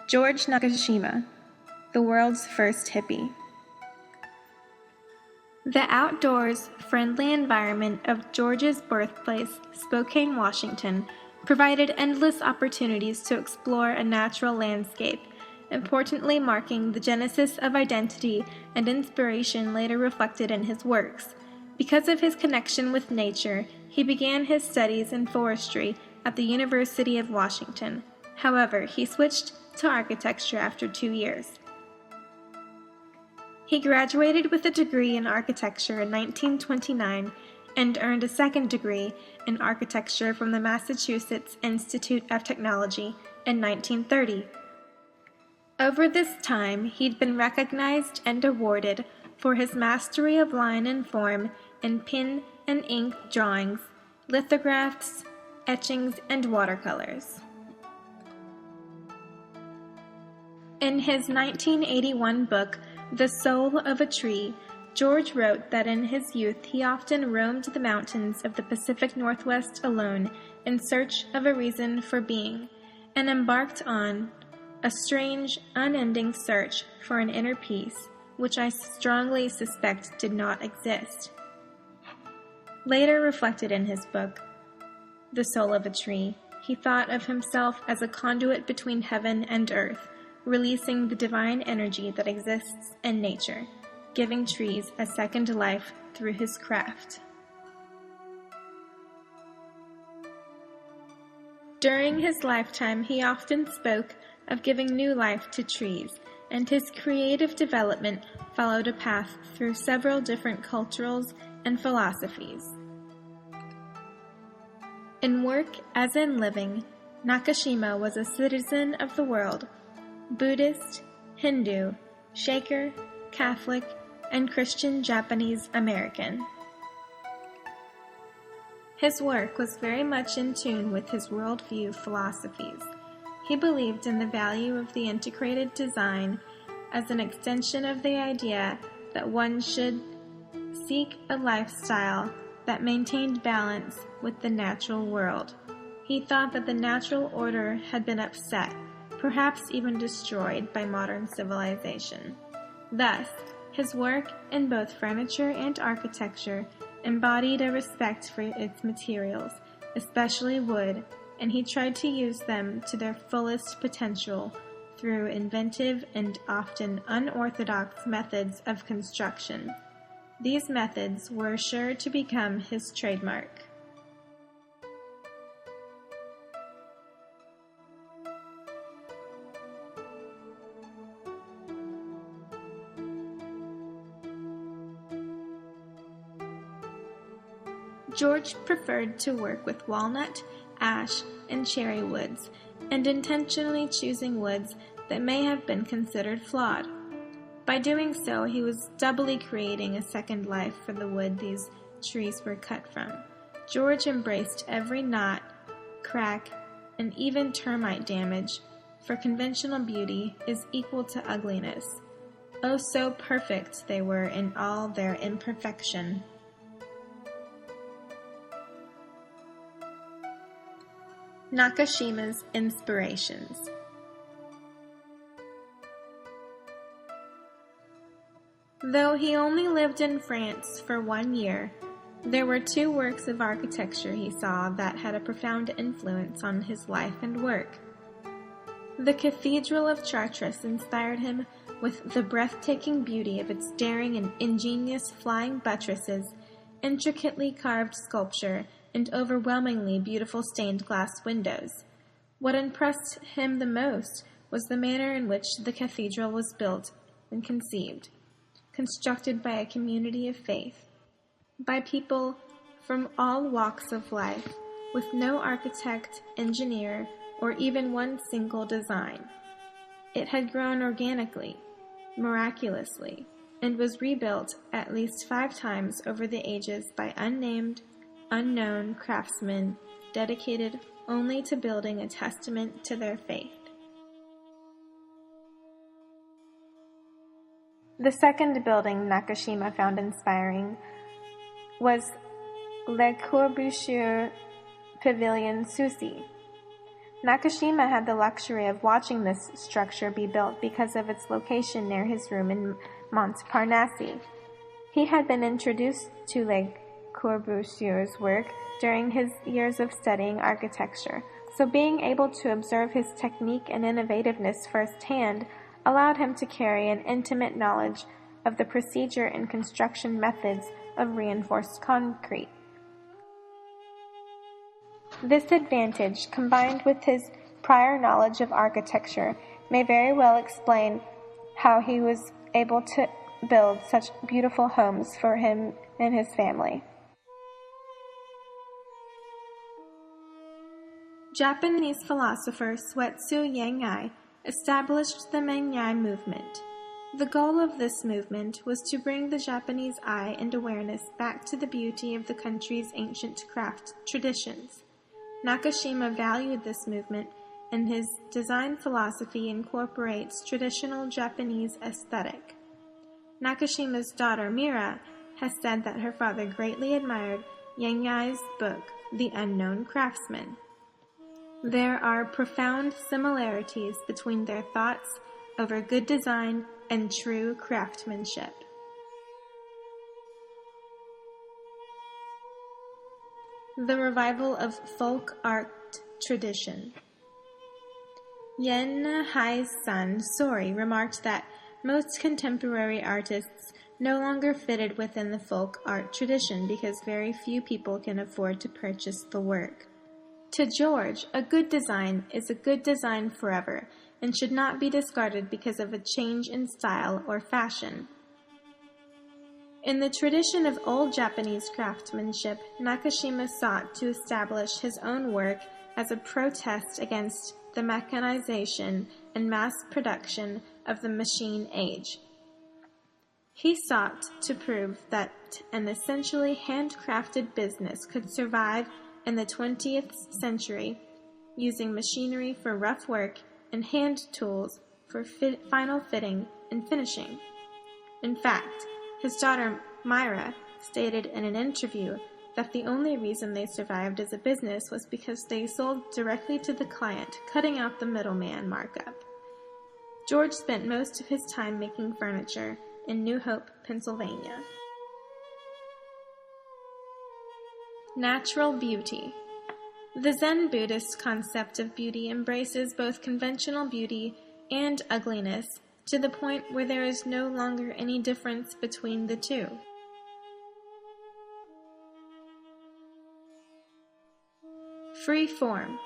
George Nakashima, the world's first hippie. The outdoors, friendly environment of George's birthplace, Spokane, Washington, provided endless opportunities to explore a natural landscape, importantly marking the genesis of identity and inspiration later reflected in his works. Because of his connection with nature, he began his studies in forestry at the University of Washington. However, he switched to architecture after 2 years. He graduated with a degree in architecture in 1929 and earned a second degree in architecture from the Massachusetts Institute of Technology in 1930. Over this time, he'd been recognized and awarded for his mastery of line and form in pen and ink drawings, lithographs, etchings, and watercolors. In his 1981 book, The Soul of a Tree, George wrote that in his youth he often roamed the mountains of the Pacific Northwest alone in search of a reason for being, and embarked on a strange, unending search for an inner peace, which I strongly suspect did not exist. Later reflected in his book, The Soul of a Tree, he thought of himself as a conduit between heaven and earth, releasing the divine energy that exists in nature, giving trees a second life through his craft. During his lifetime, he often spoke of giving new life to trees, and his creative development followed a path through several different cultures and philosophies. In work as in living, Nakashima was a citizen of the world, Buddhist, Hindu, Shaker, Catholic, and Christian Japanese American. His work was very much in tune with his worldview philosophies. He believed in the value of the integrated design as an extension of the idea that one should seek a lifestyle that maintained balance with the natural world. He thought that the natural order had been upset, perhaps even destroyed by modern civilization. Thus, his work in both furniture and architecture embodied a respect for its materials, especially wood, and he tried to use them to their fullest potential through inventive and often unorthodox methods of construction. These methods were sure to become his trademark. George preferred to work with walnut, ash, and cherry woods, and intentionally choosing woods that may have been considered flawed. By doing so, he was doubly creating a second life for the wood these trees were cut from. George embraced every knot, crack, and even termite damage, for conventional beauty is equal to ugliness. Oh, so perfect they were in all their imperfection. Nakashima's inspirations. Though he only lived in France for 1 year, there were 2 works of architecture he saw that had a profound influence on his life and work. The Cathedral of Chartres inspired him with the breathtaking beauty of its daring and ingenious flying buttresses, intricately carved sculpture, and overwhelmingly beautiful stained glass windows. What impressed him the most was the manner in which the cathedral was built and conceived, constructed by a community of faith, by people from all walks of life, with no architect, engineer, or even one single design. It had grown organically, miraculously, and was rebuilt at least 5 times over the ages by unnamed, unknown craftsmen dedicated only to building a testament to their faith. The second building Nakashima found inspiring was Le Corbusier Pavilion Soucy. Nakashima had the luxury of watching this structure be built because of its location near his room in Montparnasse. He had been introduced to Le Corbusier's work during his years of studying architecture, so being able to observe his technique and innovativeness firsthand allowed him to carry an intimate knowledge of the procedure and construction methods of reinforced concrete. This advantage, combined with his prior knowledge of architecture, may very well explain how he was able to build such beautiful homes for him and his family. Japanese philosopher Suetsu Yangai established the Mengai movement. The goal of this movement was to bring the Japanese eye and awareness back to the beauty of the country's ancient craft traditions. Nakashima valued this movement, and his design philosophy incorporates traditional Japanese aesthetic. Nakashima's daughter Mira has said that her father greatly admired Yangai's book, The Unknown Craftsman. There are profound similarities between their thoughts over good design and true craftsmanship. The revival of folk art tradition. Yen Hai's son, Sori, remarked that most contemporary artists no longer fitted within the folk art tradition because very few people can afford to purchase the work. To George, a good design is a good design forever and should not be discarded because of a change in style or fashion. In the tradition of old Japanese craftsmanship, Nakashima sought to establish his own work as a protest against the mechanization and mass production of the machine age. He sought to prove that an essentially handcrafted business could survive in the 20th century using machinery for rough work and hand tools for final fitting and finishing. In fact, his daughter Mira stated in an interview that the only reason they survived as a business was because they sold directly to the client, cutting out the middleman markup. George spent most of his time making furniture in New Hope, Pennsylvania. Natural beauty. The Zen Buddhist concept of beauty embraces both conventional beauty and ugliness to the point where there is no longer any difference between the two. Free form.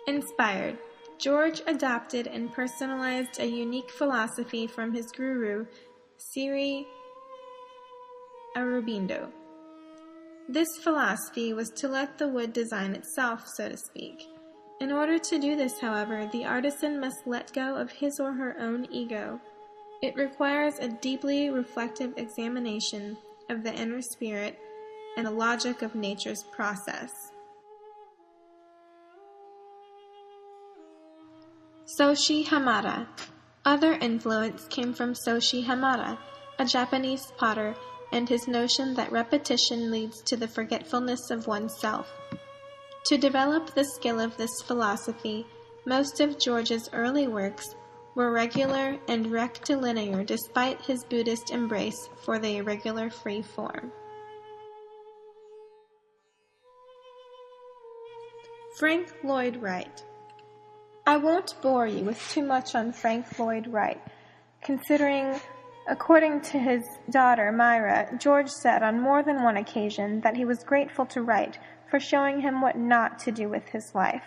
Inspired. George adopted and personalized a unique philosophy from his guru, Sri Aurobindo. This philosophy was to let the wood design itself, so to speak. In order to do this, however, the artisan must let go of his or her own ego. It requires a deeply reflective examination of the inner spirit and the logic of nature's process. Soshi Hamada. Other influence came from Soshi Hamada, a Japanese potter, and his notion that repetition leads to the forgetfulness of oneself. To develop the skill of this philosophy, most of George's early works were regular and rectilinear despite his Buddhist embrace for the irregular free form. Frank Lloyd Wright. I won't bore you with too much on Frank Lloyd Wright, considering, according to his daughter Mira, George said on more than one occasion that he was grateful to Wright for showing him what not to do with his life.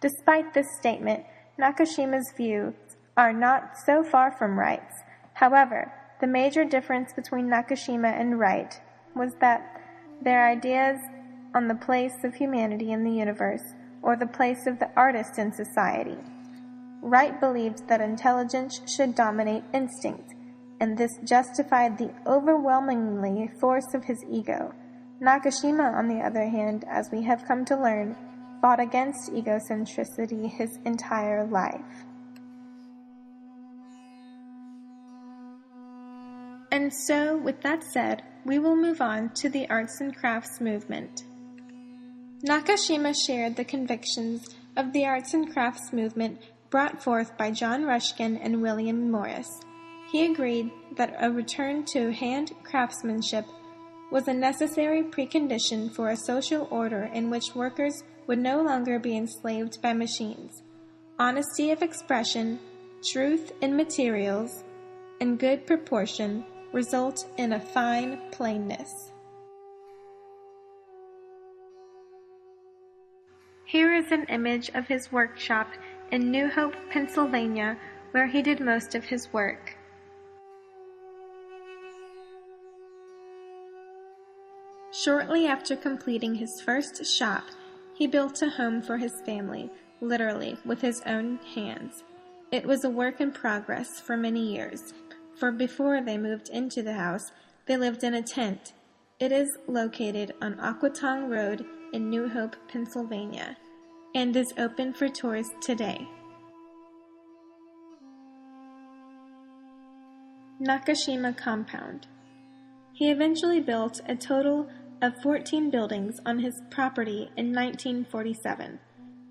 Despite this statement, Nakashima's views are not so far from Wright's. However, the major difference between Nakashima and Wright was that their ideas on the place of humanity in the universe, or the place of the artist in society. Wright believed that intelligence should dominate instinct, and this justified the overwhelmingly force of his ego. Nakashima, on the other hand, as we have come to learn, fought against egocentricity his entire life. And so, with that said, we will move on to the arts and crafts movement. Nakashima shared the convictions of the arts and crafts movement brought forth by John Ruskin and William Morris. He agreed that a return to hand craftsmanship was a necessary precondition for a social order in which workers would no longer be enslaved by machines. Honesty of expression, truth in materials, and good proportion result in a fine plainness. Here is an image of his workshop in New Hope, Pennsylvania, where he did most of his work. Shortly after completing his first shop, he built a home for his family, literally, with his own hands. It was a work in progress for many years, for before they moved into the house, they lived in a tent. It is located on Aquatong Road in New Hope, Pennsylvania, and is open for tours today. Nakashima Compound. He eventually built a total of 14 buildings on his property in 1947.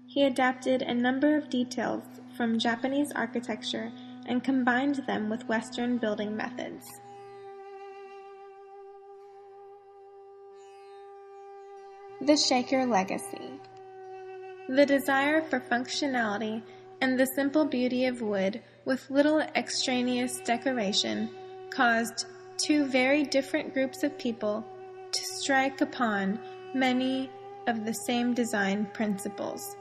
He adapted a number of details from Japanese architecture and combined them with Western building methods. The Shaker Legacy. The desire for functionality and the simple beauty of wood with little extraneous decoration caused two very different groups of people to strike upon many of the same design principles.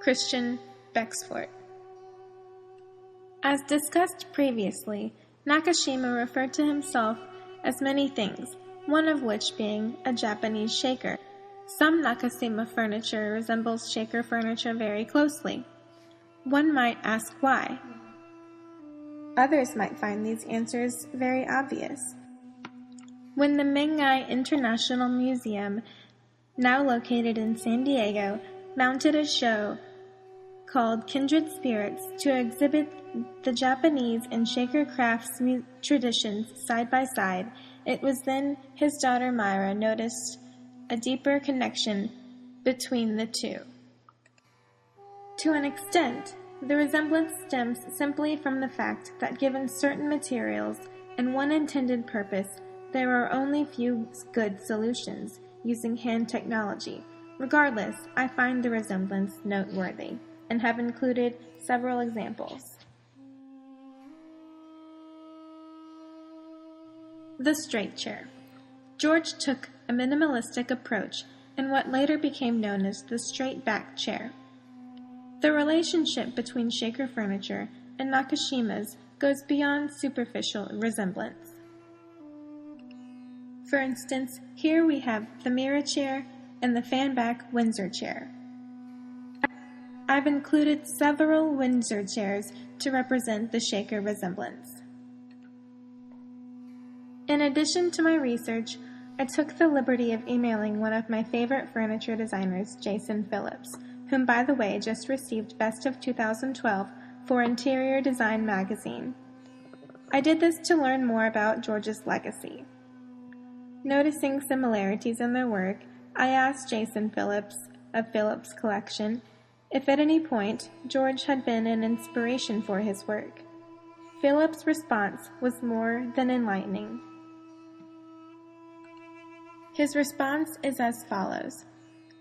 Christian Bexford. As discussed previously, Nakashima referred to himself as many things, one of which being a Japanese shaker. Some Nakashima furniture resembles shaker furniture very closely. One might ask why. Others might find these answers very obvious. When the Mengai International Museum, now located in San Diego, mounted a show called Kindred Spirits to exhibit the Japanese and shaker crafts traditions side by side, it was then his daughter Mira noticed a deeper connection between the two. To an extent, the resemblance stems simply from the fact that given certain materials and one intended purpose, there are only few good solutions using hand technology. Regardless, I find the resemblance noteworthy and have included several examples. The straight chair. George took a minimalistic approach in what later became known as the straight back chair. The relationship between shaker furniture and Nakashima's goes beyond superficial resemblance. For instance, here we have the Mira chair and the fan-back Windsor chair. I've included several Windsor chairs to represent the shaker resemblance. In addition to my research, I took the liberty of emailing one of my favorite furniture designers, Jason Phillips, whom, by the way, just received Best of 2012 for Interior Design magazine. I did this to learn more about George's legacy. Noticing similarities in their work, I asked Jason Phillips of Phillips Collection if at any point George had been an inspiration for his work. Phillips' response was more than enlightening. His response is as follows.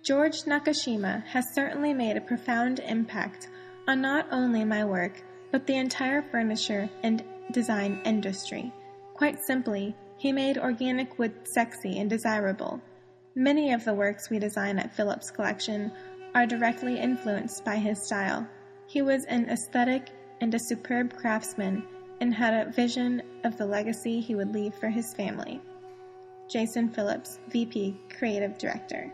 George Nakashima has certainly made a profound impact on not only my work, but the entire furniture and design industry. Quite simply, he made organic wood sexy and desirable. Many of the works we design at Phillips Collection are directly influenced by his style. He was an aesthetic and a superb craftsman and had a vision of the legacy he would leave for his family. Jason Phillips, VP, Creative Director.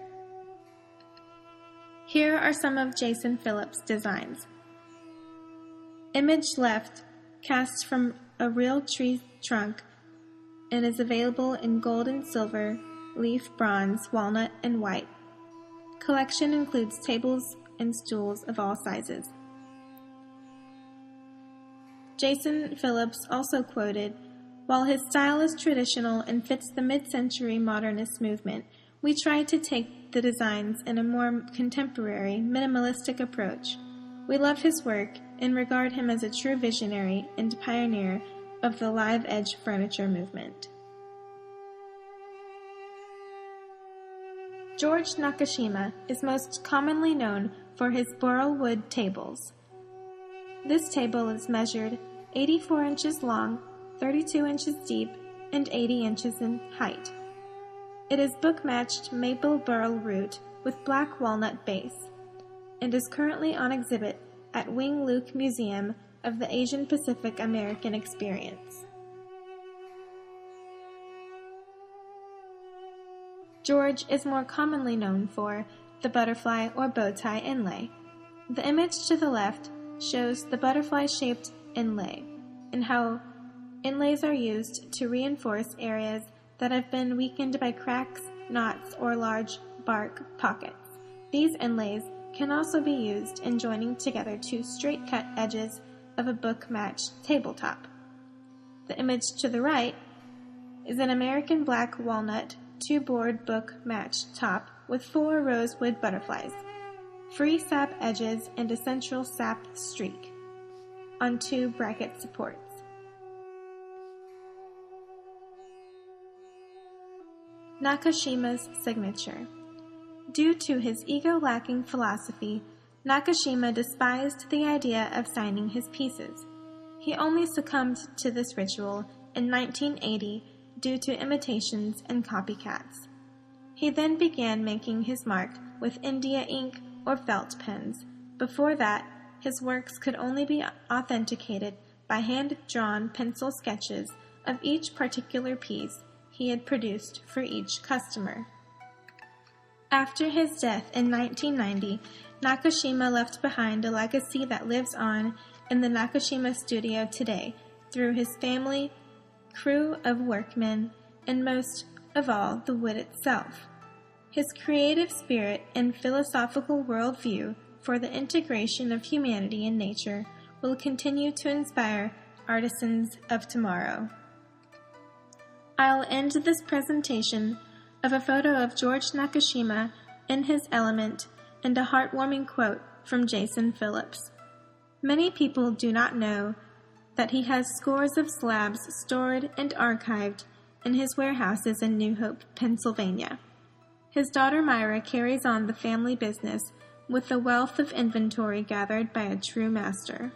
Here are some of Jason Phillips' designs. Image left, cast from a real tree trunk, and is available in gold and silver, leaf bronze, walnut, and white. Collection includes tables and stools of all sizes. Jason Phillips also quoted, "While his style is traditional and fits the mid-century modernist movement, We tried to take the designs in a more contemporary, minimalistic approach. We love his work and regard him as a true visionary and pioneer of the live edge furniture movement. George Nakashima is most commonly known for his burl wood tables. This table is measured 84 inches long, 32 inches deep, and 80 inches in height. It is book-matched maple burl root with black walnut base, and is currently on exhibit at Wing Luke Museum of the Asian Pacific American Experience. George is more commonly known for the butterfly or bow tie inlay. The image to the left shows the butterfly-shaped inlay and how inlays are used to reinforce areas that have been weakened by cracks, knots, or large bark pockets. These inlays can also be used in joining together two straight-cut edges of a book-matched tabletop. The image to the right is an American black walnut two-board book-matched top with 4 rosewood butterflies, free sap edges, and a central sap streak on 2 bracket supports. Nakashima's signature. Due to his ego-lacking philosophy, Nakashima despised the idea of signing his pieces. He only succumbed to this ritual in 1980 due to imitations and copycats. He then began making his mark with India ink or felt pens. Before that, his works could only be authenticated by hand-drawn pencil sketches of each particular piece he had produced for each customer. After his death in 1990, Nakashima left behind a legacy that lives on in the Nakashima studio today through his family, crew of workmen, and most of all, the wood itself. His creative spirit and philosophical worldview for the integration of humanity and nature will continue to inspire artisans of tomorrow. I'll end this presentation of a photo of George Nakashima in his element and a heartwarming quote from Jason Phillips. Many people do not know that he has scores of slabs stored and archived in his warehouses in New Hope, Pennsylvania. His daughter Mira carries on the family business with the wealth of inventory gathered by a true master.